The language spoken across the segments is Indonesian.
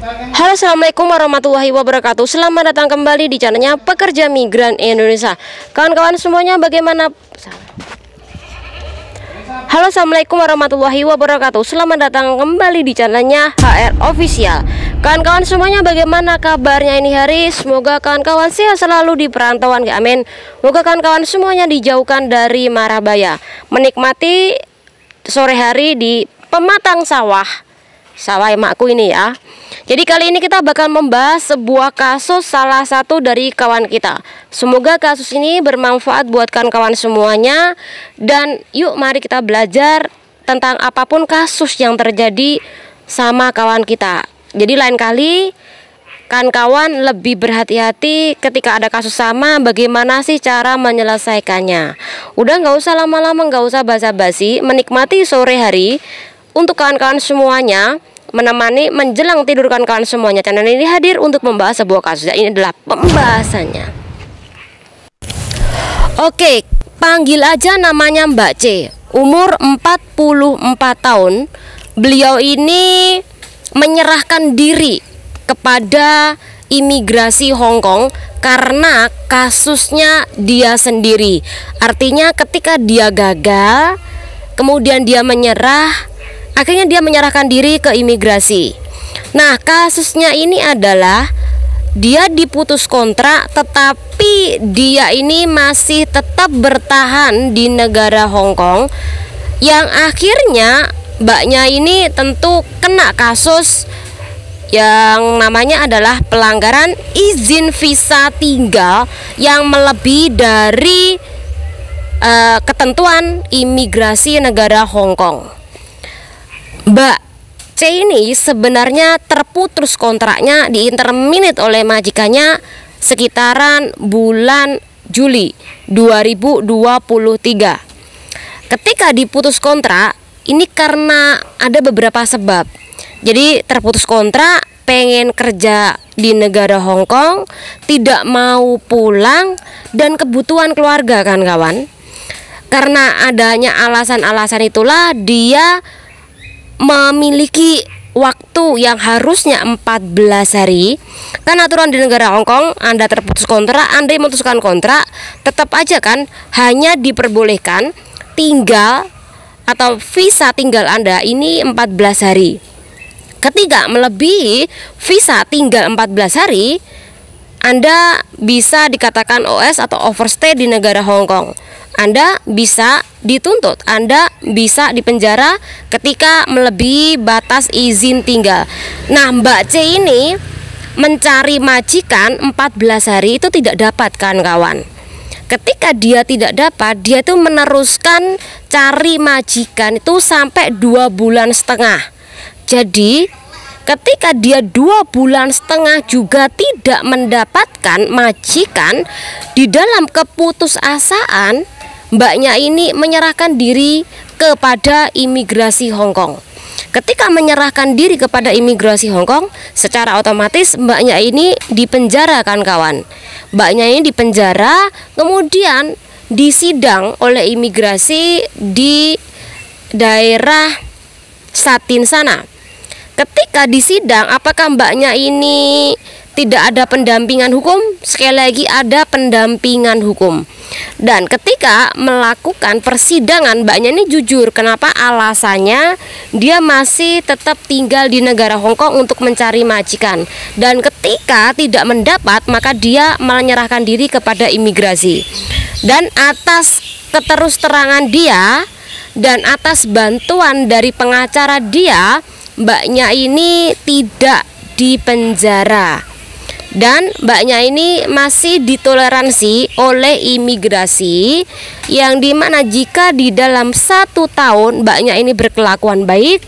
Halo, assalamualaikum warahmatullahi wabarakatuh. Selamat datang kembali di channelnya Pekerja Migran Indonesia. Kawan-kawan semuanya, bagaimana? Halo, assalamualaikum warahmatullahi wabarakatuh. Selamat datang kembali di channelnya HR Official. Kawan-kawan semuanya, bagaimana kabarnya ini hari? Semoga kawan-kawan sehat selalu di perantauan, amin. Semoga kawan-kawan semuanya dijauhkan dari mara bahaya. Menikmati sore hari di pematang sawah emakku ini ya. Jadi kali ini kita bakal membahas sebuah kasus salah satu dari kawan kita. Semoga kasus ini bermanfaat buat kawan-kawan semuanya. Dan yuk mari kita belajar tentang apapun kasus yang terjadi sama kawan kita. Jadi lain kali kawan-kawan lebih berhati-hati ketika ada kasus sama, bagaimana sih cara menyelesaikannya. Udah nggak usah lama-lama, nggak usah basa-basi, menikmati sore hari. Untuk kawan-kawan semuanya, menemani menjelang tidur kawan-kawan semuanya, channel ini hadir untuk membahas sebuah kasus. Ini adalah pembahasannya. Oke, panggil aja namanya Mbak C, umur 44 tahun. Beliau ini menyerahkan diri kepada imigrasi Hong Kong karena kasusnya dia sendiri. Artinya ketika dia gagal, kemudian dia menyerah, akhirnya dia menyerahkan diri ke imigrasi. Nah, kasusnya ini adalah dia diputus kontrak, tetapi dia ini masih tetap bertahan di negara Hong Kong. Yang akhirnya mbaknya ini tentu kena kasus yang namanya adalah pelanggaran izin visa tinggal yang melebihi dari ketentuan imigrasi negara Hong Kong. Mbak C ini sebenarnya terputus kontraknya, diinterminate oleh majikannya sekitaran bulan Juli 2023. Ketika diputus kontrak ini karena ada beberapa sebab. Jadi terputus kontrak, pengen kerja di negara Hong Kong, tidak mau pulang, dan kebutuhan keluarga kan kawan. Karena adanya alasan-alasan itulah dia memiliki waktu yang harusnya 14 hari. Kan aturan di negara Hong Kong, Anda terputus kontrak, Anda memutuskan kontrak, tetap aja kan hanya diperbolehkan tinggal atau visa tinggal Anda ini 14 hari. Ketika melebihi visa tinggal 14 hari, Anda bisa dikatakan OS atau overstay di negara Hong Kong. Anda bisa dituntut, Anda bisa dipenjara ketika melebihi batas izin tinggal. Nah, Mbak C ini mencari majikan 14 hari itu tidak dapat kan kawan. Ketika dia tidak dapat, dia itu meneruskan cari majikan itu sampai 2,5 bulan. Jadi ketika dia 2,5 bulan juga tidak mendapatkan majikan, di dalam keputusasaan mbaknya ini menyerahkan diri kepada imigrasi Hong Kong. Ketika menyerahkan diri kepada imigrasi Hong Kong, secara otomatis mbaknya ini dipenjara kan kawan. Mbaknya ini dipenjara, kemudian disidang oleh imigrasi di daerah Satin sana. Ketika disidang, apakah mbaknya ini tidak ada pendampingan hukum? Sekali lagi, ada pendampingan hukum. Dan ketika melakukan persidangan, mbaknya ini jujur. Kenapa? Alasannya dia masih tetap tinggal di negara Hong Kong untuk mencari majikan. Dan ketika tidak mendapat, maka dia menyerahkan diri kepada imigrasi. Dan atas keterus-terangan dia dan atas bantuan dari pengacara dia, mbaknya ini tidak dipenjara. Dan mbaknya ini masih ditoleransi oleh imigrasi, yang dimana jika di dalam 1 tahun mbaknya ini berkelakuan baik,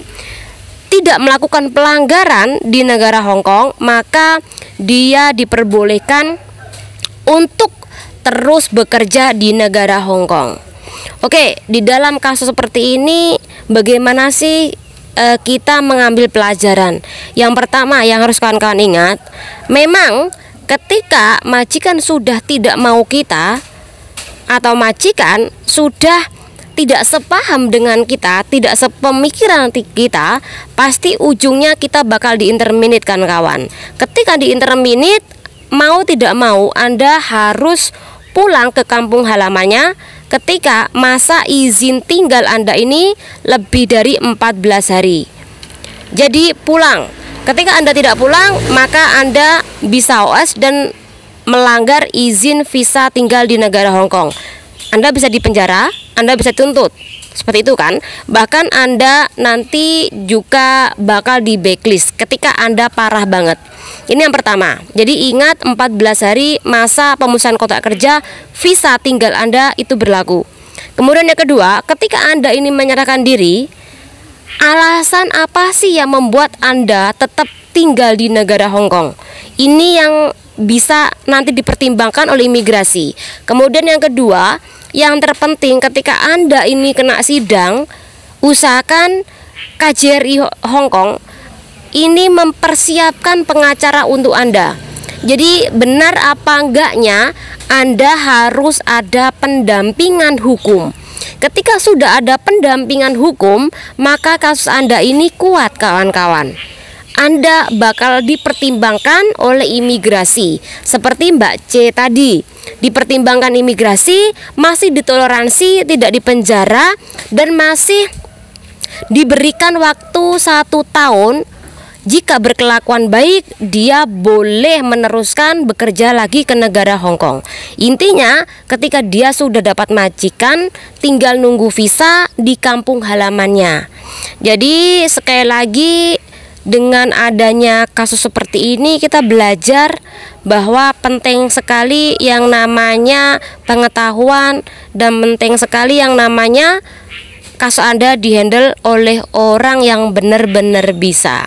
tidak melakukan pelanggaran di negara Hong Kong, maka dia diperbolehkan untuk terus bekerja di negara Hong Kong. Oke, di dalam kasus seperti ini bagaimana sih kita mengambil pelajaran? Yang pertama yang harus kawan-kawan ingat, memang ketika majikan sudah tidak mau kita, atau majikan sudah tidak sepaham dengan kita, tidak sepemikiran kita, pasti ujungnya kita bakal di-interminate kan kawan. Ketika di-interminate, mau tidak mau Anda harus pulang ke kampung halamannya ketika masa izin tinggal Anda ini lebih dari 14 hari. Jadi pulang. Ketika Anda tidak pulang, maka Anda bisa OS dan melanggar izin visa tinggal di negara Hong Kong. Anda bisa dipenjara, Anda bisa tuntut. Seperti itu kan. Bahkan Anda nanti juga bakal di blacklist ketika Anda parah banget. Ini yang pertama. Jadi ingat 14 hari masa pemusnahan kontrak kerja visa tinggal Anda itu berlaku. Kemudian yang kedua, ketika Anda ini menyerahkan diri, alasan apa sih yang membuat Anda tetap tinggal di negara Hong Kong? Ini yang bisa nanti dipertimbangkan oleh imigrasi. Kemudian yang kedua, yang terpenting ketika Anda ini kena sidang, usahakan KJRI Hong Kong ini mempersiapkan pengacara untuk Anda. Jadi benar apa enggaknya Anda harus ada pendampingan hukum. Ketika sudah ada pendampingan hukum, maka kasus Anda ini kuat kawan-kawan. Anda bakal dipertimbangkan oleh imigrasi. Seperti Mbak C tadi, dipertimbangkan imigrasi, masih ditoleransi, tidak dipenjara, dan masih diberikan waktu 1 tahun. Jika berkelakuan baik, dia boleh meneruskan bekerja lagi ke negara Hong Kong. Intinya, ketika dia sudah dapat majikan, tinggal nunggu visa di kampung halamannya. Jadi sekali lagi, dengan adanya kasus seperti ini, kita belajar bahwa penting sekali yang namanya pengetahuan, dan penting sekali yang namanya kasus Anda dihandle oleh orang yang benar-benar bisa.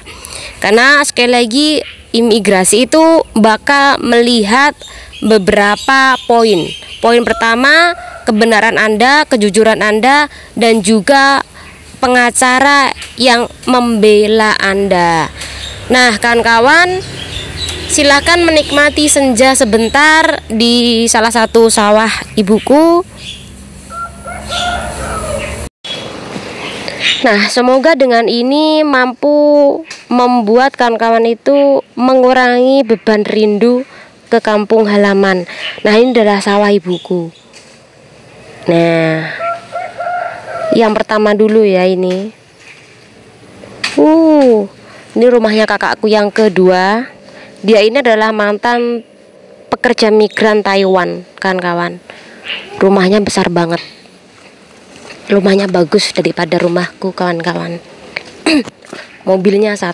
Karena sekali lagi imigrasi itu bakal melihat beberapa poin. Poin pertama, kebenaran Anda, kejujuran Anda, dan juga pengacara yang membela Anda. Nah, kawan-kawan, silakan menikmati senja sebentar di salah satu sawah ibuku. Nah, semoga dengan ini mampu membuat kawan-kawan itu mengurangi beban rindu ke kampung halaman. Nah, ini adalah sawah ibuku. Nah, yang pertama dulu ya ini. Ini rumahnya kakakku yang kedua. Dia ini adalah mantan pekerja migran Taiwan, kan kawan. Rumahnya besar banget. Rumahnya bagus daripada rumahku, kawan-kawan. Mobilnya 1.